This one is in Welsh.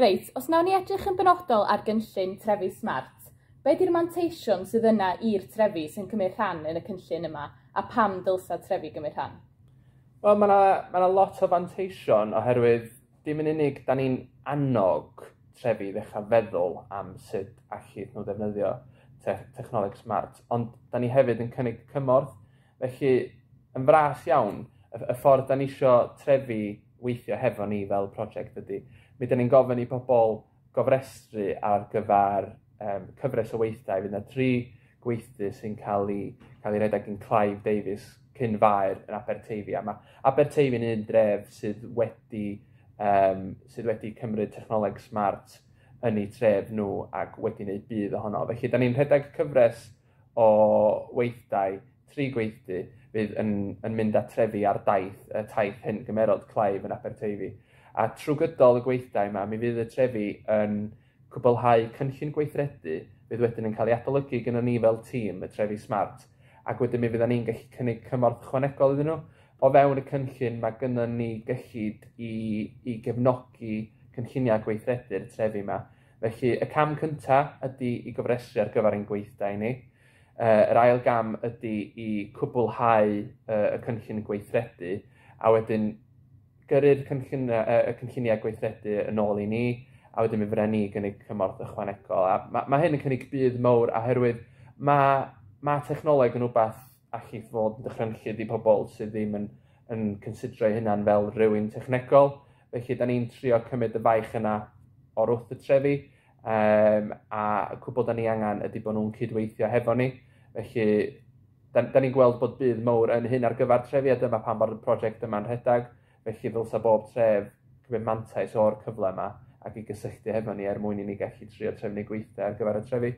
Reit, os nawn ni edrych yn benodol ar gynllun Trefi Smart, be di'r manteision sydd yna i'r trefi sy'n cymryd rhan yn y cynllun yma, a pam dylsa trefi gymryd rhan? Wel, mae lot o manteision oherwydd dim yn unig da ni'n annog trefi ddechrau feddwl am sut allith nhw ddefnyddio technoleg smart, ond da ni hefyd yn cynnig cymorth, felly yn fras iawn, y ffordd da ni eisiau trefi weithio hefo ni fel prosiect ydy. Mi da ni'n gofyn i bobl gofrestru ar gyfer cyfres o weithiau. Fydd yna 3 gweithdy sy'n cael ei redeg yn Clive Davies cyn faer yn Aberteifi. Aberteifi yn un dref sydd wedi cymryd technoleg smart yn ei tref nhw ac wedi gwneud bydd ohono. Felly, da ni'n rhedeg cyfres o weithiau, 3 gweithdy, fydd yn mynd at trefi ar taith hyn gymerod Clive yn Aberteifi. A trwy gydol y gweithiau yma, mi fydd y trefi yn cwblhau cynllun gweithredu, fydd wedyn yn cael ei adolygu gyda ni fel tîm, y Trefi Smart, ac wedyn mi fydda ni'n gallu cynnig cymorth ychwanegol iddyn nhw. O fewn y cynllun, mae gyda ni gyllid i gefnogi cynlluniau gweithredu'r trefi yma. Felly, y cam cyntaf ydy i gyfrestru ar gyfer ein gweithiau ni. Yr ail gam ydy i cwblhau y cynllun gweithredu, a wedyn gyrru'r cynlluniau gweithredu yn ôl i ni, a wedyn mi fydda ni gynnig cymorth ychwanegol. Mae hyn yn cynnig bydd mawr oherwydd mae technoleg yn rhywbeth allith fod yn dychrynllyd i pobl sydd ddim yn considro eu hunan fel rhywun technegol. Felly, da ni'n trio cymryd y faich yna o'r wrth y trefi, a y cwbl da ni angen ydy bod nhw'n cydweithio hefo ni. Felly, da ni'n gweld bod bydd mawr yn hyn ar gyfer trefi, a dyma pan bod y prosiect yma'n rhedeg. Felly, ddylsa bob tref cymryd mantais o'r cyfle yma ac i gysylltu hefo ni mwyn i ni gallu trio trefnu gweithio ar gyfer y trefi.